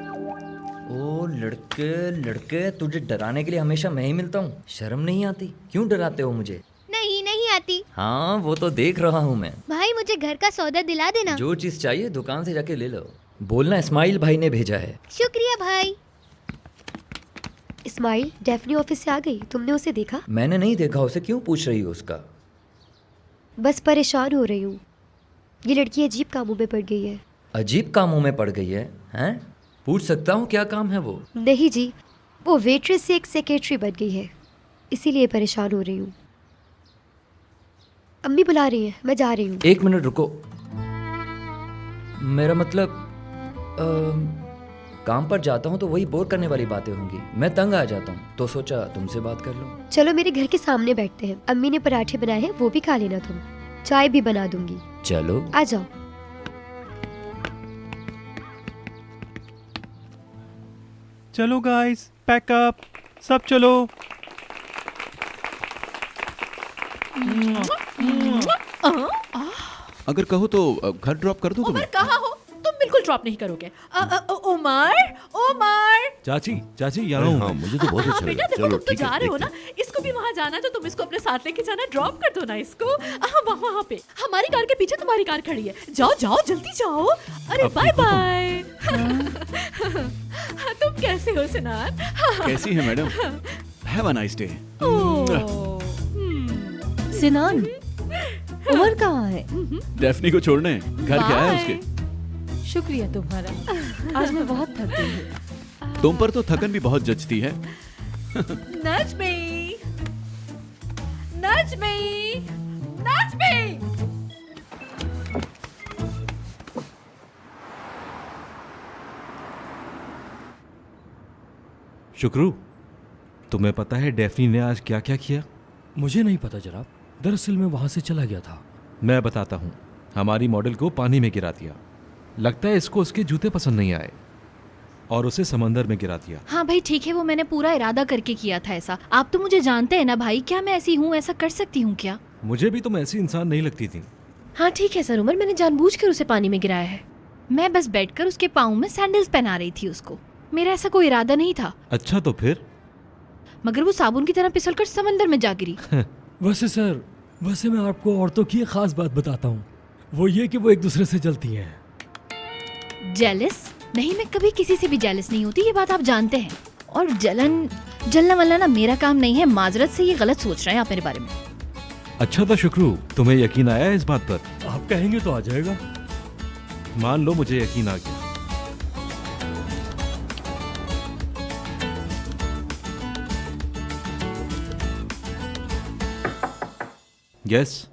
S4: ओ लड़के लड़के, तुझे डराने के लिए हमेशा मैं ही मिलता हूँ। शर्म नहीं आती? क्यों डराते हो मुझे?
S6: नहीं नहीं आती।
S4: हाँ वो तो देख रहा हूँ मैं।
S6: भाई मुझे घर का सौदा दिला देना।
S4: जो चीज चाहिए दुकान से जाके ले लो। बोलना इस्माइल भाई ने भेजा है।
S6: शुक्रिया भाई।
S7: इस्माइल, डेफनी ऑफिस से आ गई, तुमने उसे देखा?
S4: मैंने नहीं देखा, उसे क्यों पूछ रही हो उसका?
S7: बस परेशान हो रही हूँ, ये लड़की अजीब कामों में पड़ गई है।
S4: अजीब कामों में पड़ गई है? हैं? पूछ सकता हूँ क्या काम है वो?
S7: नहीं जी, वो वेट्रेस से एक सेक्रेटरी बन गई है, इसीलिए परेशान हो रही हूँ। अम्मी बुला रही हैं, मैं जा रही हूँ।
S4: 1 मिनट रुको। मेरा मतलब काम पर जाता हूँ तो वही बोर करने वाली बातें होंगी। मैं तंग आ जाता हूँ तो सोचा तुमसे बात कर लूँ।
S7: चलो मेरे घर के सामने बैठते हैं, अम्मी ने पराठे बनाए हैं, वो भी खा लेना तुम। चाय भी बना दूंगी।
S4: चलो
S7: आ जाओ।
S9: चलो गाइस, पैक अप, सब चलो।
S10: अगर कहो तो घर ड्रॉप कर दूं
S8: उमर
S10: तुम्हें?
S8: कहाँ हो तुम? बिल्कुल ड्रॉप नहीं करोगे। उमर उमर
S1: चाची चाची यहाँ हूँ।
S11: हाँ मुझे तो बहुत अच्छा
S8: बेटा
S11: लगा।
S8: देखो
S11: चलो
S8: तुम तो
S11: ठीक
S8: जा
S11: है,
S8: रहे हो
S11: देखते
S8: ना, इसको भी वहाँ जाना है तो तुम इसको अपने साथ लेके जाना, ड्रॉप कर दो ना इसको। वहाँ पे हमारी कार के पीछे तुम्हारी कार खड़ी है, जाओ जाओ जल्दी जाओ। अरे बाय बाय। तुम कैसे हो सिनान?
S10: कैसी है madam? Have a nice day.
S2: Sinan, Omar कहाँ है?
S10: डेफनी को छोड़ने घर क्या है उसके?
S2: शुक्रिया तुम्हारा, आज मैं बहुत थक गई हूँ।
S10: तुम पर तो थकन भी बहुत जचती है।
S8: नजमी, नजमी, नजमी।
S1: शुक्रू, तुम्हें पता है डेफनी ने आज क्या क्या किया?
S15: मुझे नहीं पता जनाब, दरअसल मैं वहां से चला गया था।
S1: मैं बताता हूँ। हमारी मॉडल को पानी में गिरा दिया। लगता है इसको उसके जूते पसंद नहीं आए और उसे समंदर में गिरा दिया।
S3: हाँ भाई ठीक है, वो मैंने पूरा इरादा करके किया था ऐसा। आप तो मुझे जानते हैं ना भाई, क्या मैं ऐसी हूँ? ऐसा कर सकती हूँ क्या?
S1: मुझे भी तुम ऐसी इंसान नहीं लगती थी।
S3: हाँ ठीक है सर उमर, मैंने जानबूझकर उसे पानी में गिराया है। मैं बस बैठकर उसके पाँव में सैंडल्स पहना रही थी उसको। मेरा ऐसा कोई इरादा नहीं था।
S1: अच्छा तो फिर?
S3: मगर वो साबुन की तरह फिसलकर समंदर में जा गिरी।
S15: वैसे सर, वैसे मैं आपको औरतों की एक खास बात बताता हूँ, वो ये कि वो एक दूसरे से जलती हैं।
S3: जेलस? नहीं, मैं कभी किसी से भी जेलस नहीं होती, ये बात आप जानते हैं। और जलना वलना ना मेरा काम नहीं है। माजरत से ये गलत सोच रहे हैं आप मेरे बारे में।
S1: अच्छा था शुक्रू, तुम्हें यकीन आया इस बात पर?
S15: आप कहेंगे तो आ जाएगा।
S1: मान लो मुझे यकीन आ गया। यस।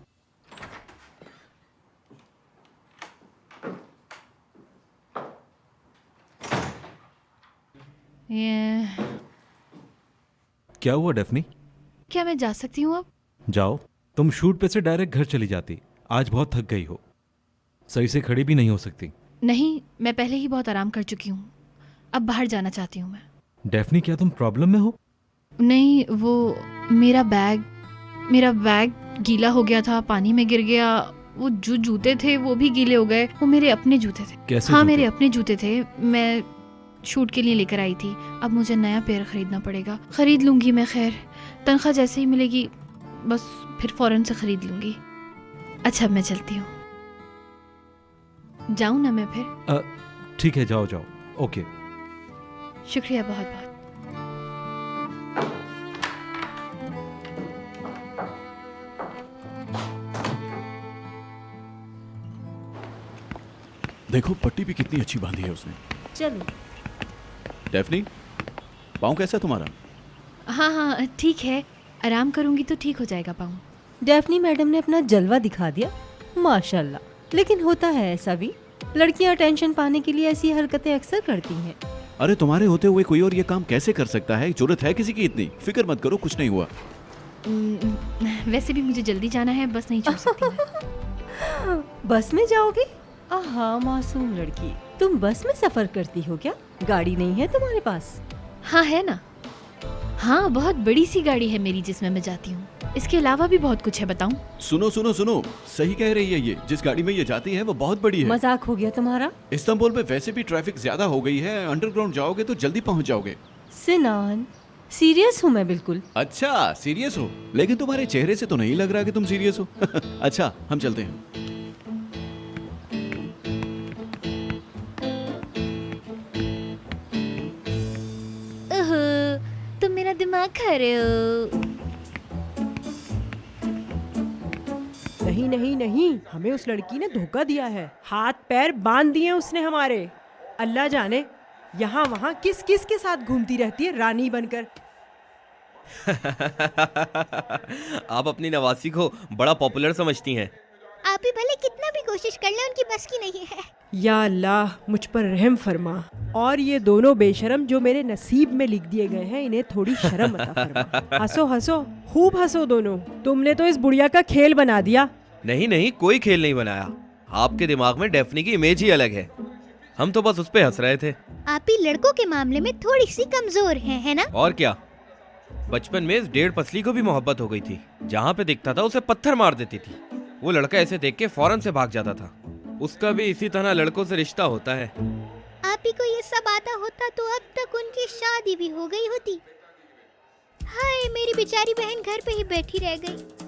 S1: क्या हुआ डेफनी?
S3: क्या मैं जा सकती हूँ अब?
S1: जाओ, तुम शूट पे से डायरेक्ट घर चली जाती। आज बहुत थक गई हो, सही से खड़ी भी नहीं हो सकती।
S3: नहीं, मैं पहले ही बहुत आराम कर चुकी हूँ, अब बाहर जाना चाहती हूँ मैं।
S1: डेफनी, क्या तुम प्रॉब्लम में हो?
S3: नहीं, वो मेरा बैग गीला हो गया था, पानी में गिर गया। वो जो जूते थे वो भी गीले हो गए। वो मेरे अपने जूते थे।
S1: कैसे
S3: हाँ
S1: जूते?
S3: मेरे अपने जूते थे, मैं शूट के लिए लेकर आई थी। अब मुझे नया पेयर खरीदना पड़ेगा। खरीद लूंगी मैं, खैर तनख्वाह जैसे ही मिलेगी बस फिर फौरन से खरीद लूंगी। अच्छा मैं चलती हूँ, जाऊँ ना मैं फिर?
S1: ठीक है, जाओ जाओ। ओके,
S3: शुक्रिया बहुत बहुत।
S10: देखो पट्टी भी कितनी अच्छी बांधी है उसने।
S2: चलो।
S10: डेफनी, पाँव कैसा है तुम्हारा?
S3: हाँ हाँ ठीक है, आराम करूंगी तो ठीक हो जाएगा पाँव।
S2: डेफनी मैडम ने अपना जलवा दिखा दिया, माशाल्लाह। लेकिन होता है ऐसा भी, लड़कियां टेंशन पाने के लिए ऐसी हरकतें अक्सर करती हैं।
S10: अरे तुम्हारे होते हुए कोई और ये काम कैसे कर सकता है? जरूरत है किसी की इतनी? फिक्र मत करो, कुछ नहीं हुआ।
S3: वैसे भी मुझे जल्दी जाना है, बस नहीं छोड़ सकती मैं।
S2: बस में जाओगे? हाँ मासूम लड़की, तुम बस में सफर करती हो क्या? गाड़ी नहीं है तुम्हारे पास?
S3: हाँ है ना, हाँ बहुत बड़ी सी गाड़ी है मेरी जिसमें मैं जाती हूँ। इसके अलावा भी बहुत कुछ है, बताऊं?
S10: सुनो सुनो सुनो, सही कह रही है ये। जिस गाड़ी में ये जाती है वो बहुत बड़ी है।
S2: मजाक हो गया तुम्हारा?
S10: इस्तांबुल में वैसे भी ट्रैफिक ज्यादा हो गई है, अंडरग्राउंड जाओगे तो जल्दी पहुंच जाओगे।
S2: सिनान, सीरियस हूँ मैं बिल्कुल।
S10: अच्छा सीरियस हो, लेकिन तुम्हारे चेहरे से तो नहीं लग रहा कि तुम सीरियस हो। अच्छा हम चलते हैं।
S3: तुम मेरा दिमाग खा रहे हो।
S5: नहीं नहीं नहीं, हमें उस लड़की ने धोखा दिया है। हाथ पैर बांध दिए उसने हमारे। अल्लाह जाने यहाँ वहाँ किस किस के साथ घूमती रहती है रानी बनकर।
S16: आप अपनी नवासी को बड़ा पॉपुलर समझती हैं।
S6: आप ही भले कितना भी कोशिश कर ले, उनकी बस की नहीं है।
S5: या अल्लाह मुझ पर रहम फरमा। और ये दोनों बेशरम जो मेरे नसीब में लिख दिए गए हैं, इन्हें थोड़ी शर्म अता फरमा। हंसो हंसो, खूब हंसो दोनों। तुमने तो इस बुढ़िया का खेल बना दिया।
S16: नहीं नहीं, कोई खेल नहीं बनाया। आपके दिमाग में डेफनी की इमेज ही अलग है, हम तो बस उस पे हंस रहे थे।
S6: आप ही लड़कों के मामले में थोड़ी सी कमजोर हैं, है ना?
S16: और क्या, बचपन में इस डेढ़ पसली को भी मोहब्बत हो गई थी। जहाँ पे दिखता था उसे पत्थर मार देती थी। वो लड़का ऐसे देख के फौरन से भाग जाता था। उसका भी इसी तरह लड़कों से रिश्ता होता है।
S6: आप ही को ये सब आता होता तो अब तक उनकी शादी भी हो गई होती। हाय, मेरी बेचारी बहन घर पे ही बैठी रह गई।